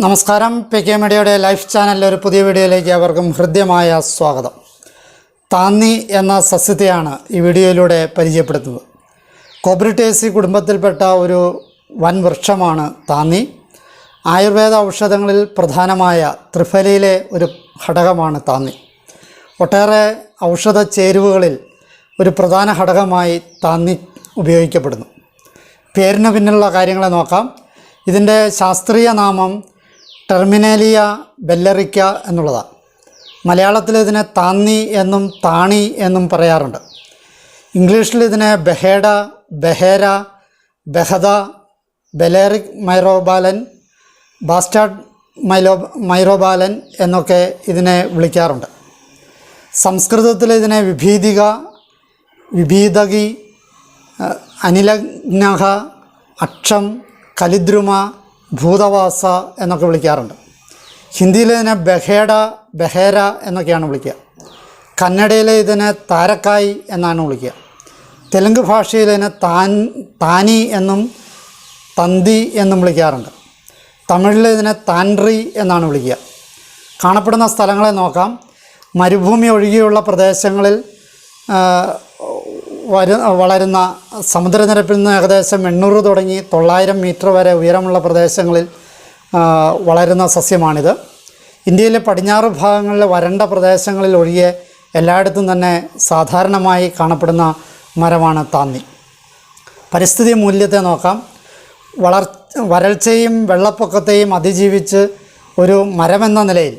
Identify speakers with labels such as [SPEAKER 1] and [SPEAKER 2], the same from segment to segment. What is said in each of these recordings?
[SPEAKER 1] നമസ്കാരം. PK മീഡിയയുടെ life ചാനലിലെ ഒരു പുതിയ വീഡിയോയിലേക്ക് അവർക്കും ഹൃദ്യമായ സ്വാഗതം. താന്നി എന്ന സസ്യത്തെയാണ് ഈ വീഡിയോയിലൂടെ പരിചയപ്പെടുത്തുന്നത്. കോബ്രിറ്റേസി കുടുംബത്തിൽപ്പെട്ട ഒരു വൻ വൃക്ഷമാണ് താന്നി. ആയുർവേദ ഔഷധങ്ങളിൽ പ്രധാനമായ ത്രിഫലയിലെ ഒരു ഘടകമാണ് താന്നി. ഒട്ടേറെ ഔഷധ ചേരുവകളിൽ ഒരു പ്രധാന ഘടകമായി താന്നി ഉപയോഗിക്കപ്പെടുന്നു. പേരിന് പിന്നിലുള്ള കാര്യങ്ങളെ നോക്കാം. ഇതിൻ്റെ ശാസ്ത്രീയ നാമം ടെർമിനേലിയ ബെല്ലറിക്ക എന്നുള്ളതാണ്. മലയാളത്തിൽ ഇതിനെ താന്നി എന്നും താണി എന്നും പറയാറുണ്ട്. ഇംഗ്ലീഷിൽ ഇതിനെ ബഹേഡ, ബഹേര, ബഹദ, ബെലേറിക് മൈറോബാലൻ, ബാസ്റ്റാർഡ് മൈറോബാലൻ എന്നൊക്കെ ഇതിനെ വിളിക്കാറുണ്ട്. സംസ്കൃതത്തിൽ ഇതിനെ വിഭീതിക, വിഭീതകി, അനിലഗ്നഹ, അക്ഷം, കലിദ്രുമ, ഭൂതവാസ എന്നൊക്കെ വിളിക്കാറുണ്ട്. ഹിന്ദിയിൽ ഇതിനെ ബഹേഡ, ബഹേര എന്നൊക്കെയാണ് വിളിക്കുക. കന്നഡയിൽ ഇതിനെ താരക്കായ് എന്നാണ് വിളിക്കുക. തെലുങ്ക് ഭാഷയിൽ ഇതിനെ താനി എന്നും തന്തി എന്നും വിളിക്കാറുണ്ട്. തമിഴിൽ ഇതിനെ താൻട്രി എന്നാണ് വിളിക്കുക. കാണപ്പെടുന്ന സ്ഥലങ്ങളെ നോക്കാം. മരുഭൂമി ഒഴികെയുള്ള പ്രദേശങ്ങളിൽ വളരുന്ന സമുദ്രനിരപ്പിൽ നിന്ന് ഏകദേശം 800 തുടങ്ങി 900 മീറ്റർ വരെ ഉയരമുള്ള പ്രദേശങ്ങളിൽ വളരുന്ന സസ്യമാണിത്. ഇന്ത്യയിലെ പടിഞ്ഞാറ് ഭാഗങ്ങളിലെ വരണ്ട പ്രദേശങ്ങളിൽ ഒഴികെ എല്ലായിടത്തും തന്നെ സാധാരണമായി കാണപ്പെടുന്ന മരമാണ് താന്നി. പരിസ്ഥിതി മൂല്യത്തെ നോക്കാം. വരൾച്ചയും വെള്ളപ്പൊക്കത്തെയും അതിജീവിച്ച് ഒരു മരമെന്ന നിലയിൽ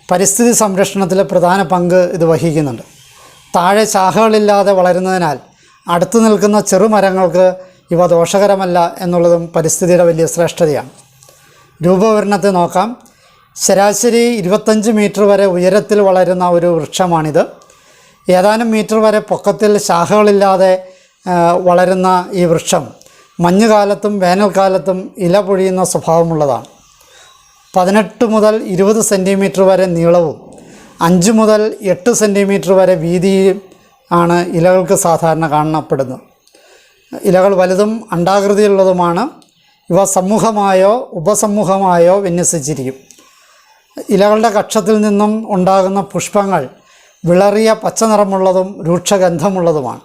[SPEAKER 1] പരിസ്ഥിതി സംരക്ഷണത്തിൽ പ്രധാന പങ്ക് ഇത് വഹിക്കുന്നുണ്ട്. താഴെ ശാഖകളില്ലാതെ വളരുന്നതിനാൽ അടുത്തു നിൽക്കുന്ന ചെറുമരങ്ങൾക്ക് ഇവ ദോഷകരമല്ല എന്നുള്ളതും പരിസ്ഥിതിയുടെ വലിയ ശ്രേഷ്ഠതയാണ്. രൂപവിവരണത്തെ നോക്കാം. ശരാശരി 25 മീറ്റർ വരെ ഉയരത്തിൽ വളരുന്ന ഒരു വൃക്ഷമാണിത്. ഏതാനും മീറ്റർ വരെ പൊക്കത്തിൽ ശാഖകളില്ലാതെ വളരുന്ന ഈ വൃക്ഷം മഞ്ഞുകാലത്തും വേനൽക്കാലത്തും ഇല പൊഴിയുന്ന സ്വഭാവമുള്ളതാണ്. 18 മുതൽ 20 സെൻറ്റിമീറ്റർ വരെ നീളവും 5 മുതൽ 8 സെൻറ്റിമീറ്റർ വരെ വീതിയും ആണ് ഇലകൾക്ക് സാധാരണ കാണപ്പെടുന്നത്. ഇലകൾ വലുതും അണ്ഡാകൃതിയുള്ളതുമാണ്. ഇവ സമൂഹമായോ ഉപസമൂഹമായോ വിന്യസിച്ചിരിക്കും. ഇലകളുടെ കക്ഷത്തിൽ നിന്നും ഉണ്ടാകുന്ന പുഷ്പങ്ങൾ വിളറിയ പച്ച നിറമുള്ളതും രൂക്ഷഗന്ധമുള്ളതുമാണ്.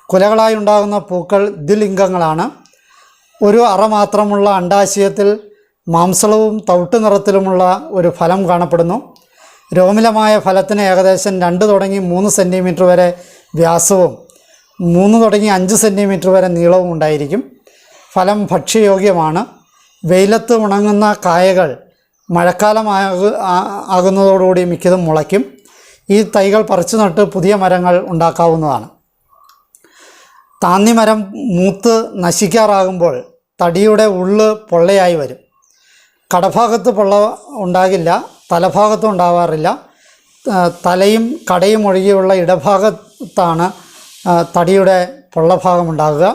[SPEAKER 1] കുലകളായി ഉണ്ടാകുന്ന പൂക്കൾ ദ്വിലിംഗങ്ങളാണ്. ഒരു അറ മാത്രമുള്ള അണ്ഡാശയത്തിൽ മാംസളവും തവിട്ട് നിറത്തിലുമുള്ള ഒരു ഫലം കാണപ്പെടുന്നു. രോമിലമായ ഫലത്തിന് ഏകദേശം 2 തുടങ്ങി 3 സെൻറ്റിമീറ്റർ വരെ വ്യാസവും 3 തുടങ്ങി 5 സെൻറ്റിമീറ്റർ വരെ നീളവും ഉണ്ടായിരിക്കും. ഫലം ഭക്ഷ്യയോഗ്യമാണ്. വെയിലത്ത് ഉണങ്ങുന്ന കായകൾ മഴക്കാലം ആകുന്നതോടുകൂടി മിക്കതും മുളയ്ക്കും. ഈ തൈകൾ പറിച്ചു നട്ട് പുതിയ മരങ്ങൾ ഉണ്ടാക്കാവുന്നതാണ്. താന്നി മരം മൂത്ത് നശിക്കാറാകുമ്പോൾ തടിയുടെ ഉള്ള് പൊള്ളയായി വരും. കടഭാഗത്ത് പൊള്ള ഉണ്ടാകില്ല, തലഭാഗത്തും ഉണ്ടാവാറില്ല. തലയും കടയും ഒഴികെയുള്ള ഇടഭാഗത്താണ് തടിയുടെ പൊള്ളഭാഗം ഉണ്ടാകുക.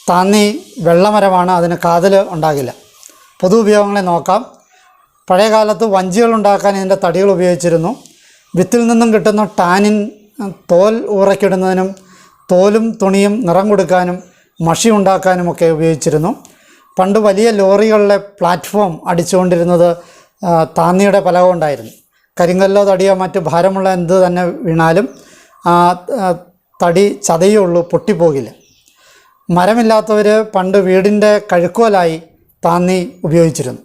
[SPEAKER 1] താന്നി വെള്ളമരമാണ്, അതിന് കാതൽ ഉണ്ടാകില്ല. പൊതു ഉപയോഗങ്ങളെ നോക്കാം. പഴയകാലത്ത് വഞ്ചികൾ ഉണ്ടാക്കാൻ ഇതിൻ്റെ തടികൾ ഉപയോഗിച്ചിരുന്നു. വിത്തിൽ നിന്നും കിട്ടുന്ന ടാനിൻ തോൽ ഊറയ്ക്കിടുന്നതിനും തോലും തുണിയും നിറം കൊടുക്കാനും മഷി ഉണ്ടാക്കാനുമൊക്കെ ഉപയോഗിച്ചിരുന്നു. പണ്ട് വലിയ ലോറികളിലെ പ്ലാറ്റ്ഫോം അടിച്ചുകൊണ്ടിരുന്നത് താന്നിയുടെ പലക കൊണ്ടായിരുന്നു. കരിങ്കല്ലോ തടിയോ മറ്റ് ഭാരമുള്ള എന്ത് തന്നെ വീണാലും ആ തടി ചതയുള്ളൂ, പൊട്ടിപ്പോകില്ല. മരമില്ലാത്തവർ പണ്ട് വീടിൻ്റെ കഴുക്കോലായി താന്നി ഉപയോഗിച്ചിരുന്നു.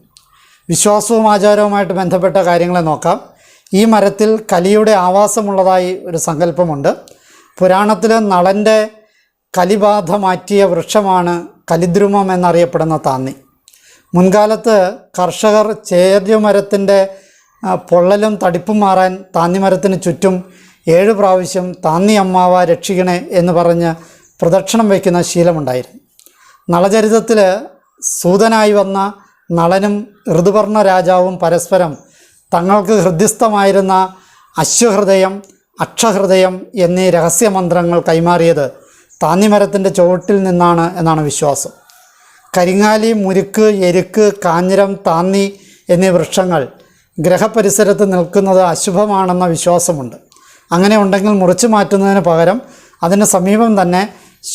[SPEAKER 1] വിശ്വാസവും ആചാരവുമായിട്ട് ബന്ധപ്പെട്ട കാര്യങ്ങളെ നോക്കാം. ഈ മരത്തിൽ കലിയുടെ ആവാസമുള്ളതായി ഒരു സങ്കല്പമുണ്ട്. പുരാണത്തിൽ നളൻ്റെ കലിബാധ മാറ്റിയ വൃക്ഷമാണ് കലിദ്രുമം എന്നറിയപ്പെടുന്ന താന്നി. മുൻകാലത്ത് കർഷകർ ചേരുമരത്തിൻ്റെ പൊള്ളലും തടിപ്പും മാറാൻ താന്നിമരത്തിന് ചുറ്റും 7 പ്രാവശ്യം താന്നി അമ്മാവ രക്ഷിക്കണേ എന്ന് പറഞ്ഞ് പ്രദക്ഷിണം വയ്ക്കുന്ന ശീലമുണ്ടായിരുന്നു. നളചരിതത്തിൽ സൂതനായി വന്ന നളനും ഋതുപർണ രാജാവും പരസ്പരം തങ്ങൾക്ക് ഹൃദ്യസ്ഥമായിരുന്ന അശ്വഹൃദയം, അക്ഷഹൃദയം എന്നീ രഹസ്യമന്ത്രങ്ങൾ കൈമാറിയത് താന്നിമരത്തിൻ്റെ ചുവട്ടിൽ നിന്നാണ് എന്നാണ് വിശ്വാസം. കരിങ്ങാലി, മുരുക്ക്, എരുക്ക്, കാഞ്ഞിരം, താന്നി എന്നീ വൃക്ഷങ്ങൾ ഗ്രഹപരിസരത്ത് നിൽക്കുന്നത് അശുഭമാണെന്ന വിശ്വാസമുണ്ട്. അങ്ങനെ ഉണ്ടെങ്കിൽ മുറിച്ചു മാറ്റുന്നതിന് പകരം അതിന് സമീപം തന്നെ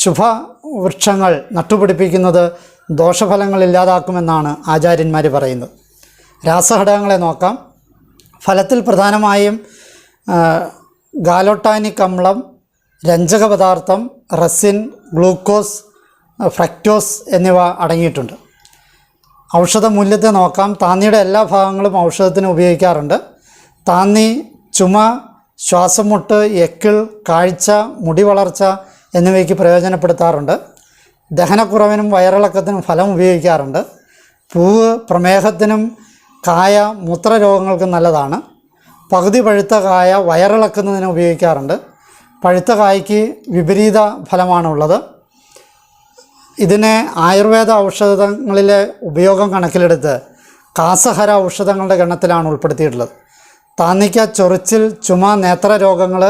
[SPEAKER 1] ശുഭവൃക്ഷങ്ങൾ നട്ടുപിടിപ്പിക്കുന്നത് ദോഷഫലങ്ങൾ ഇല്ലാതാക്കുമെന്നാണ് ആചാര്യന്മാർ പറയുന്നത്. രാസഘടകങ്ങളെ നോക്കാം. ഫലത്തിൽ പ്രധാനമായും ഗാലോട്ടാനിക് അമ്ലം, രഞ്ജക പദാർത്ഥം, റെസിൻ, ഗ്ലൂക്കോസ്, ഫ്രക്ടോസ് എന്നിവ അടങ്ങിയിട്ടുണ്ട്. ഔഷധ മൂല്യത്തെ നോക്കാം. താന്നിയുടെ എല്ലാ ഭാഗങ്ങളും ഔഷധത്തിന് ഉപയോഗിക്കാറുണ്ട്. താന്നി ചുമ, ശ്വാസം മുട്ട്, എക്കിൾ, കാഴ്ച, മുടി വളർച്ച എന്നിവയ്ക്ക് പ്രയോജനപ്പെടുത്താറുണ്ട്. ദഹനക്കുറവിനും വയറിളക്കത്തിനും ഫലം ഉപയോഗിക്കാറുണ്ട്. പൂവ് പ്രമേഹത്തിനും കായ മൂത്രരോഗങ്ങൾക്കും നല്ലതാണ്. പകുതി പഴുത്ത കായ വയറിളക്കുന്നതിന് ഉപയോഗിക്കാറുണ്ട്. പഴുത്ത കായ്ക്ക് വിപരീത ഫലമാണുള്ളത്. ഇതിനെ ആയുർവേദ ഔഷധങ്ങളിലെ ഉപയോഗം കണക്കിലെടുത്ത് കാസഹര ഔഷധങ്ങളുടെ ഗണത്തിലാണ് ഉൾപ്പെടുത്തിയിട്ടുള്ളത്. താന്നിക്ക ചൊറിച്ചിൽ, ചുമ, നേത്രരോഗങ്ങൾ,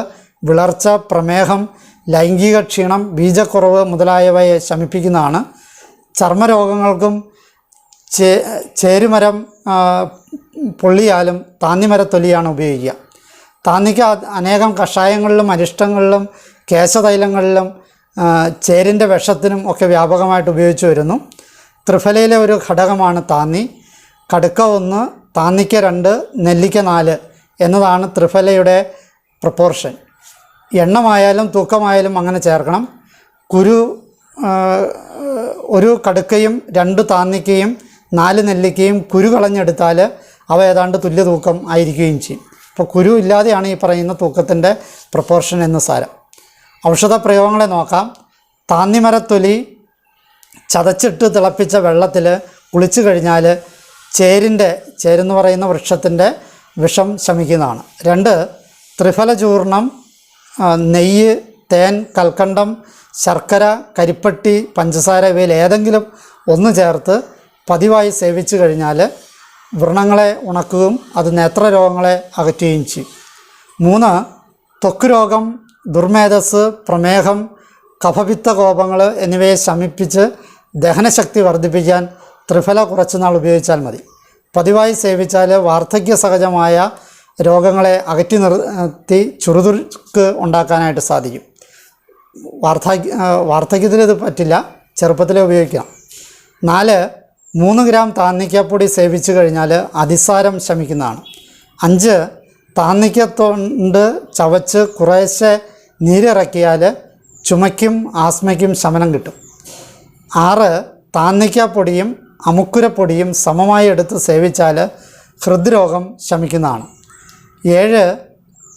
[SPEAKER 1] വിളർച്ച, പ്രമേഹം, ലൈംഗിക ക്ഷീണം, ബീജക്കുറവ് മുതലായവയെ ശമിപ്പിക്കുന്നതാണ്. ചർമ്മരോഗങ്ങൾക്കും ചേരുമരം പൊള്ളിയാലും താന്നിമരത്തൊലിയാണ് ഉപയോഗിക്കുക. താന്നിക്ക അനേകം കഷായങ്ങളിലും അരിഷ്ടങ്ങളിലും കേശതൈലങ്ങളിലും ചേരിൻ്റെ വിഷത്തിനും ഒക്കെ വ്യാപകമായിട്ട് ഉപയോഗിച്ചു വരുന്നു. ത്രിഫലയിലെ ഒരു ഘടകമാണ് താന്നി. കടുക്ക 1, താന്നിക്ക 2, നെല്ലിക്ക 4 എന്നതാണ് ത്രിഫലയുടെ പ്രപ്പോർഷൻ. എണ്ണമായാലും തൂക്കമായാലും അങ്ങനെ ചേർക്കണം. ഒരു കടുക്കയും 2 താന്നിക്കയും 4 നെല്ലിക്കയും കുരു കളഞ്ഞെടുത്താൽ അവ ഏതാണ്ട് തുല്യ തൂക്കം ആയിരിക്കുകയും ചെയ്യും. അപ്പോൾ കുരു ഇല്ലാതെയാണ് ഈ പറയുന്ന തൂക്കത്തിൻ്റെ പ്രപ്പോർഷൻ എന്ന് സാരം. ഔഷധ പ്രയോഗങ്ങളെ നോക്കാം. താന്നിമരത്തൊലി ചതച്ചിട്ട് തിളപ്പിച്ച വെള്ളത്തിൽ കുളിച്ചു കഴിഞ്ഞാൽ ചേരെന്ന് പറയുന്ന വൃക്ഷത്തിൻ്റെ വിഷം ശമിക്കുന്നതാണ്. 2, ത്രിഫല ചൂർണം, നെയ്യ്, തേൻ, കൽക്കണ്ടം, ശർക്കര, കരിപ്പട്ടി, പഞ്ചസാര ഇവയിൽ ഏതെങ്കിലും ഒന്ന് ചേർത്ത് പതിവായി സേവിച്ചു കഴിഞ്ഞാൽ വ്രണങ്ങളെ ഉണക്കുകയും അത് നേത്രരോഗങ്ങളെ അകറ്റുകയും ചെയ്യും. 3, ത്വക്ക് രോഗം, ദുർമേധസ്, പ്രമേഹം, കഫപിത്ത കോപങ്ങൾ എന്നിവയെ ശമിപ്പിച്ച് ദഹനശക്തി വർദ്ധിപ്പിക്കാൻ ത്രിഫല കുറച്ചുനാൾ ഉപയോഗിച്ചാൽ മതി. പതിവായി സേവിച്ചാൽ വാർദ്ധക്യ സഹജമായ രോഗങ്ങളെ അകറ്റി നിർത്തി ചുറുതുറുക്ക് ഉണ്ടാക്കാനായിട്ട് സാധിക്കും. വാർദ്ധക്യത്തിൽ ഇത് പറ്റില്ല, ചെറുപ്പത്തിലേ ഉപയോഗിക്കണം. 4, 3 ഗ്രാം താന്നിക്കപ്പൊടി സേവിച്ചു കഴിഞ്ഞാൽ അതിസാരം ശമിക്കുന്നതാണ്. 5, താന്നിക്കത്തൊണ്ട് ചവച്ച് കുറേശ്ശെ നീരിറക്കിയാൽ ചുമയ്ക്കും ആസ്മയ്ക്കും ശമനം കിട്ടും. 6, താന്നിക്കപ്പൊടിയും അമുക്കുരപ്പൊടിയും സമമായി എടുത്ത് സേവിച്ചാൽ ഹൃദ്രോഗം ശമിക്കുന്നതാണ്. 7,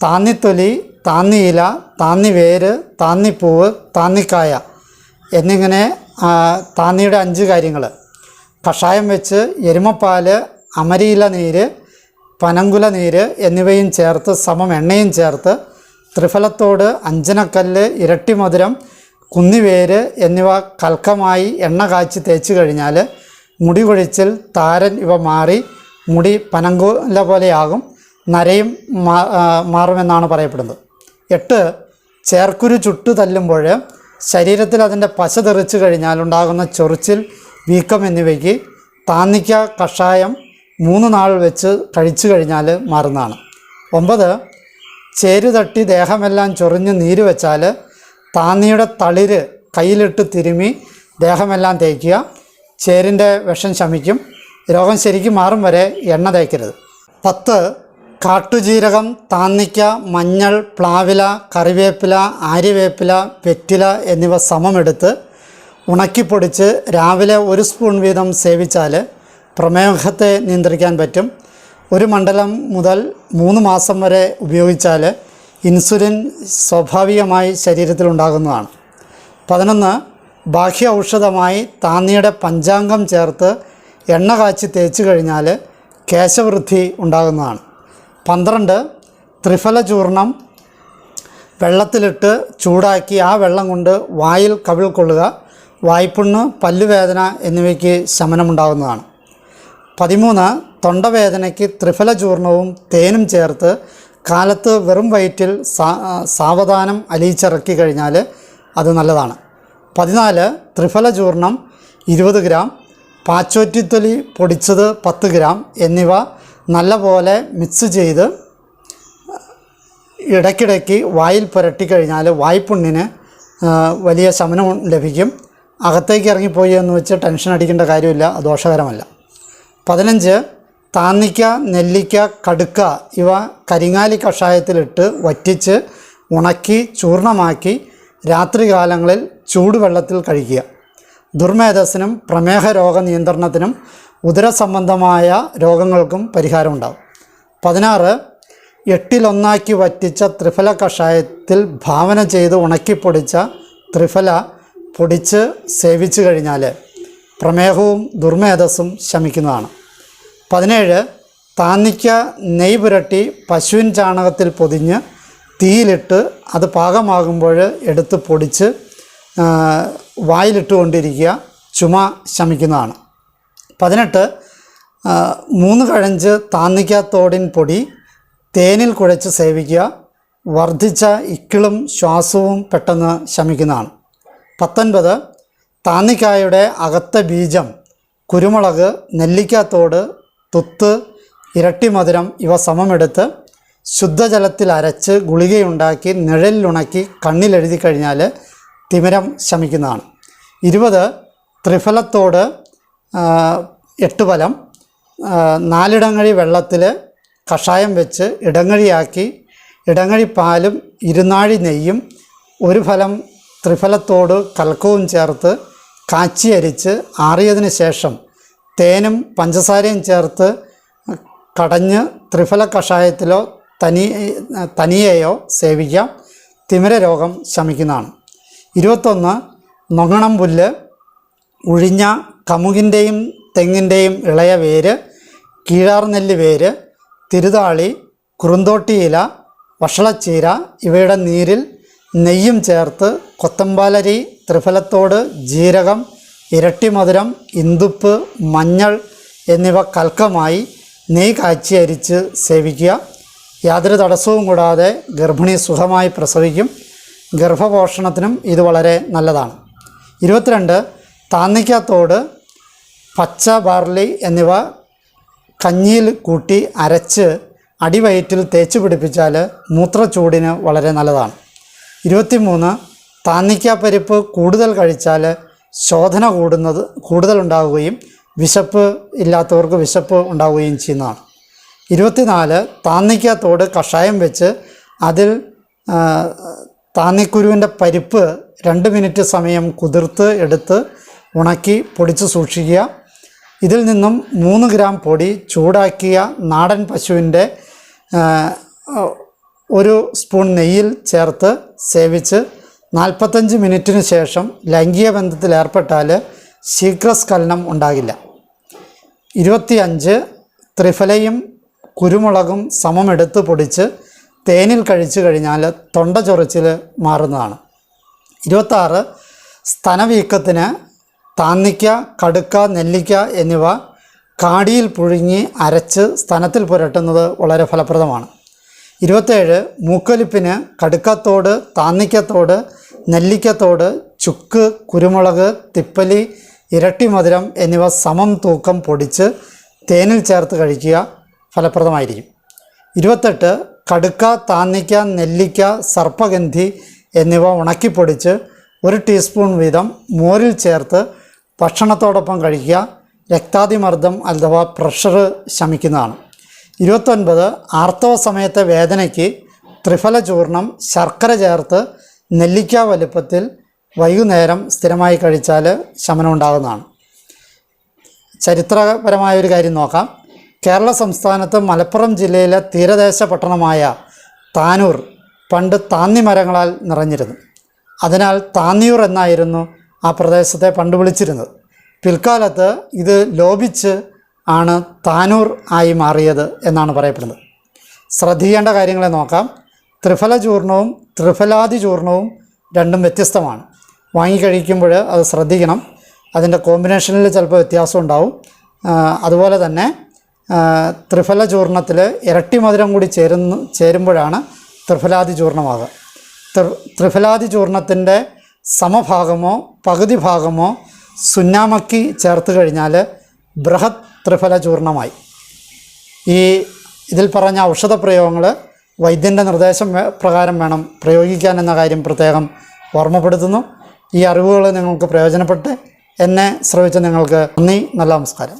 [SPEAKER 1] താന്നിത്തൊലി, താന്നിയില, താന്നിവേര്, താന്നിപ്പൂവ്, താന്നിക്കായ എന്നിങ്ങനെ താന്നിയുടെ 5 കാര്യങ്ങൾ കഷായം വെച്ച് എരുമപ്പാൽ, അമരിയില നീര്, പനങ്കുല നീര് എന്നിവയും ചേർത്ത് എണ്ണയും ചേർത്ത് ത്രിഫലത്തോട് അഞ്ചനക്കല്ല്, ഇരട്ടി മധുരം, കുന്നിവേര് എന്നിവ കൽക്കമായി എണ്ണ കാച്ചി തേച്ച് കഴിഞ്ഞാൽ മുടി കൊഴിച്ചിൽ, താരൻ ഇവ മാറി മുടി പനങ്കുല പോലെയാകും, നരയും മാറുമെന്നാണ് പറയപ്പെടുന്നത്. 8, ചേർക്കുരു ചുട്ടു തല്ലുമ്പോൾ ശരീരത്തിൽ അതിൻ്റെ പശ തെറിച്ച് കഴിഞ്ഞാൽ ഉണ്ടാകുന്ന ചൊറിച്ചിൽ, വീക്കം എന്നിവയ്ക്ക് താന്നിക്ക കഷായം 3 നാൾ വെച്ച് കഴിച്ചു കഴിഞ്ഞാൽ മാറുന്നതാണ്. 9, ചേരു തട്ടി ദേഹമെല്ലാം ചൊറിഞ്ഞ് നീര് വെച്ചാൽ താന്നിയുടെ തളിര് കയ്യിലിട്ട് തിരുമ്മി ദേഹമെല്ലാം തേക്കുക. ചേരിൻ്റെ വിഷം ശമിക്കും. രോഗം ശരിക്കും മാറും വരെ എണ്ണ തേക്കരുത്. 10, കാട്ടുജീരകം, താന്നിക്ക, മഞ്ഞൾ, പ്ലാവില, കറിവേപ്പില, ആര്യവേപ്പില, വെറ്റില എന്നിവ സമമെടുത്ത് ഉണക്കിപ്പൊടിച്ച് രാവിലെ 1 സ്പൂൺ വീതം സേവിച്ചാൽ പ്രമേഹത്തെ നിയന്ത്രിക്കാൻ പറ്റും. 1 മണ്ഡലം മുതൽ 3 മാസം വരെ ഉപയോഗിച്ചാൽ ഇൻസുലിൻ സ്വാഭാവികമായി ശരീരത്തിലുണ്ടാകുന്നതാണ്. 11, ബാഹ്യ ഔഷധമായി താന്നിയുടെ പഞ്ചാംഗം ചേർത്ത് എണ്ണ കാച്ചി തേച്ച് കഴിഞ്ഞാൽ കേശവൃദ്ധി ഉണ്ടാകുന്നതാണ്. 12, ത്രിഫല ചൂർണം വെള്ളത്തിലിട്ട് ചൂടാക്കി ആ വെള്ളം കൊണ്ട് വായിൽ കവിൾ കൊള്ളുക. വായ്പുണ്ണ്, പല്ലുവേദന എന്നിവയ്ക്ക് ശമനമുണ്ടാകുന്നതാണ്. 13, തൊണ്ടവേദനയ്ക്ക് ത്രിഫല ചൂർണവും തേനും ചേർത്ത് കാലത്ത് വെറും വയറ്റിൽ സാവധാനം അലിയിച്ചിറക്കി കഴിഞ്ഞാൽ അത് നല്ലതാണ്. 14, ത്രിഫല ചൂർണം 20 ഗ്രാം, പാച്ചോറ്റിത്തൊലി പൊടിച്ചത് 10 ഗ്രാം എന്നിവ നല്ലപോലെ മിക്സ് ചെയ്ത് ഇടയ്ക്കിടയ്ക്ക് വായിൽ പുരട്ടിക്കഴിഞ്ഞാൽ വായ്പുണ്ണിന് വലിയ ശമനം ലഭിക്കും. അകത്തേക്ക് ഇറങ്ങിപ്പോയി എന്ന് വെച്ച് ടെൻഷൻ അടിക്കേണ്ട കാര്യമില്ല, ദോഷകരമല്ല. 15, താന്നിക്ക, നെല്ലിക്ക, കടുക്ക ഇവ കരിങ്ങാലി കഷായത്തിലിട്ട് വറ്റിച്ച് ഉണക്കി ചൂർണമാക്കി രാത്രികാലങ്ങളിൽ ചൂടുവെള്ളത്തിൽ കഴിക്കുക. ദുർമേധസ്സിനും പ്രമേഹ രോഗ നിയന്ത്രണത്തിനും ഉദരസംബന്ധമായ രോഗങ്ങൾക്കും പരിഹാരമുണ്ടാകും. 16. എട്ടിലൊന്നാക്കി വറ്റിച്ച ത്രിഫല കഷായത്തിൽ ഭാവന ചെയ്ത് ഉണക്കിപ്പൊടിച്ച ത്രിഫല പൊടിച്ച് സേവിച്ചു കഴിഞ്ഞാൽ പ്രമേഹവും ദുർമേധസ്സും ശമിക്കുന്നതാണ്. 17. താന്നിക്ക നെയ് പുരട്ടി പശുവിൻ ചാണകത്തിൽ പൊതിഞ്ഞ് തീയിലിട്ട് അത് പാകമാകുമ്പോൾ എടുത്ത് പൊടിച്ച് വായിലിട്ടുകൊണ്ടിരിക്കുക, ചുമ ശമിക്കുന്നതാണ്. 18. 3 കഴഞ്ച് താന്നിക്കാത്തോടിൻ പൊടി തേനിൽ കുഴച്ച് സേവിക്കുക, വർദ്ധിച്ച ഇക്കിളും ശ്വാസവും പെട്ടെന്ന് ശമിക്കുന്നതാണ്. 19. താന്നിക്കായുടെ അകത്ത ബീജം, കുരുമുളക്, നെല്ലിക്കാത്തോട്, തുത്ത്, ഇരട്ടി മധുരം ഇവ സമമെടുത്ത് ശുദ്ധജലത്തിൽ അരച്ച് ഗുളികയുണ്ടാക്കി നിഴലിലുണക്കി കണ്ണിലെഴുതി കഴിഞ്ഞാൽ തിമിരം ശമിക്കുന്നതാണ്. 20. ത്രിഫലത്തോട് 8 ഫലം 4 ഇടങ്ങഴി വെള്ളത്തിൽ കഷായം വെച്ച് ഇടങ്ങഴിയാക്കി ഇടങ്ങഴി പാലും 2 നാഴി നെയ്യും 1 ഫലം ത്രിഫലത്തോട് കൽക്കവും ചേർത്ത് കാച്ചി അരിച്ച് ആറിയതിന് ശേഷം തേനും പഞ്ചസാരയും ചേർത്ത് കടഞ്ഞ് ത്രിഫല കഷായത്തിലോ തനിയെയോ സേവിക്കാം, തിമിര രോഗം ശമിക്കുന്നതാണ്. 21. നൊങ്ങണം പുല്ല്, ഉഴിഞ്ഞ കമുകിൻ്റെയും തെങ്ങിൻ്റെയും ഇളയ വേര്, കീഴാർനെല്ലി വേര്, തിരുതാളി, കുറുന്തോട്ടിയില, വഷളച്ചീര ഇവയുടെ നീരിൽ നെയ്യും ചേർത്ത് കൊത്തമ്പാലരി, ത്രിഫലത്തോട്, ജീരകം, ഇരട്ടി മധുരം, ഇന്ദുപ്പ്, മഞ്ഞൾ എന്നിവ കൽക്കമായി നെയ്യ് കാച്ചി അരിച്ച് സേവിക്കുക. യാതൊരു തടസ്സവും കൂടാതെ ഗർഭിണി സുഖമായി പ്രസവിക്കും. ഗർഭപോഷണത്തിനും ഇത് വളരെ നല്ലതാണ്. 22. താന്നിക്കാത്തോട്, പച്ച ബാർലി എന്നിവ കഞ്ഞിയിൽ കൂട്ടി അരച്ച് അടിവയറ്റിൽ തേച്ച് പിടിപ്പിച്ചാൽ മൂത്രച്ചൂടിന് വളരെ നല്ലതാണ്. 23. താന്നിക്കാപ്പരിപ്പ് കൂടുതൽ കഴിച്ചാൽ ശോധന കൂടുതലുണ്ടാവുകയും വിശപ്പ് ഇല്ലാത്തവർക്ക് വിശപ്പ് ഉണ്ടാവുകയും ചെയ്യുന്നതാണ്. 24. താന്നിക്കാത്തോട് കഷായം വെച്ച് അതിൽ താന്നിക്കുരുവിൻ്റെ പരിപ്പ് 2 മിനിറ്റ് സമയം കുതിർത്ത് എടുത്ത് ഉണക്കി പൊടിച്ച് സൂക്ഷിക്കുക. ഇതിൽ നിന്നും 3 ഗ്രാം പൊടി ചൂടാക്കിയ നാടൻ പശുവിൻ്റെ 1 സ്പൂൺ നെയ്യിൽ ചേർത്ത് സേവിച്ച് 45 മിനിറ്റിന് ശേഷം ലൈംഗിക ബന്ധത്തിൽ ഏർപ്പെട്ടാൽ ശീഘ്രസ്ഖലനം ഉണ്ടാകില്ല. 25. ത്രിഫലയും കുരുമുളകും സമമെടുത്ത് പൊടിച്ച് തേനിൽ കഴിച്ചു കഴിഞ്ഞാൽ തൊണ്ട ചൊറിച്ചിൽ മാറുന്നതാണ്. 26. സ്തനവീക്കത്തിന് താന്നിക്ക, കടുക്ക, നെല്ലിക്ക എന്നിവ കാടിയിൽ പുഴുങ്ങി അരച്ച് സ്തനത്തിൽ പുരട്ടുന്നത് വളരെ ഫലപ്രദമാണ്. 27. മൂക്കൊലിപ്പിന് കടുക്കത്തോട്, താന്നിക്കത്തോട്, നെല്ലിക്കത്തോട്, ചുക്ക്, കുരുമുളക്, തിപ്പലി, ഇരട്ടി മധുരം എന്നിവ സമം തൂക്കം പൊടിച്ച് തേനിൽ ചേർത്ത് കഴിക്കുക, ഫലപ്രദമായിരിക്കും. 28. കടുക്ക, താന്നിക്ക, നെല്ലിക്ക, സർപ്പഗന്ധി എന്നിവ ഉണക്കിപ്പൊടിച്ച് 1 ടീസ്പൂൺ വീതം മോരിൽ ചേർത്ത് ഭക്ഷണത്തോടൊപ്പം കഴിക്കുക, രക്താതിമർദ്ദം അഥവാ പ്രഷർ ശമിക്കുന്നതാണ്. 29. ആർത്തവ സമയത്തെ വേദനയ്ക്ക് ത്രിഫല ചൂർണം ശർക്കര ചേർത്ത് നെല്ലിക്ക വലുപ്പത്തിൽ വൈകുന്നേരം സ്ഥിരമായി കഴിച്ചാൽ ശമനം ഉണ്ടാകുന്നതാണ്. ചരിത്രപരമായൊരു കാര്യം നോക്കാം. കേരള സംസ്ഥാനത്ത് മലപ്പുറം ജില്ലയിലെ തീരദേശ പട്ടണമായ താനൂർ പണ്ട് താന്നി മരങ്ങളാൽ നിറഞ്ഞിരുന്നു. അതിനാൽ താന്നിയൂർ എന്നായിരുന്നു ആ പ്രദേശത്തെ പണ്ട് വിളിച്ചിരുന്നത്. പിൽക്കാലത്ത് ഇത് ലോപിച്ച് ആണ് താനൂർ ആയി മാറിയത് എന്നാണ് പറയപ്പെടുന്നത്. ശ്രദ്ധിക്കേണ്ട കാര്യങ്ങളെ നോക്കാം. ത്രിഫല ചൂർണവും ത്രിഫലാദി ചൂർണവും രണ്ടും വ്യത്യസ്തമാണ്. വാങ്ങിക്കഴിക്കുമ്പോൾ അത് ശ്രദ്ധിക്കണം. അതിൻ്റെ കോമ്പിനേഷനിൽ ചിലപ്പോൾ വ്യത്യാസം ഉണ്ടാവും. അതുപോലെ തന്നെ ത്രിഫല ചൂർണത്തിൽ ഇരട്ടി മധുരം കൂടി ചേരുമ്പോഴാണ് ത്രിഫലാദി ചൂർണമാകുക. ത്രിഫലാദി ചൂർണത്തിൻ്റെ സമഭാഗമോ പകുതി ഭാഗമോ സുന്നാമക്കി ചേർത്ത് കഴിഞ്ഞാൽ ബൃഹത് ത്രിഫല ചൂർണമായി. ഇതിൽ പറഞ്ഞ ഔഷധ പ്രയോഗങ്ങൾ വൈദ്യൻ്റെ നിർദ്ദേശം പ്രകാരം വേണം പ്രയോഗിക്കാൻ എന്ന കാര്യം പ്രത്യേകം ഓർമ്മപ്പെടുത്തുന്നു. ഈ അറിവുകൾ നിങ്ങൾക്ക് പ്രയോജനപ്പെട്ട് എന്നെ ശ്രവിച്ച നിങ്ങൾക്ക് നന്ദി. നല്ല നമസ്കാരം.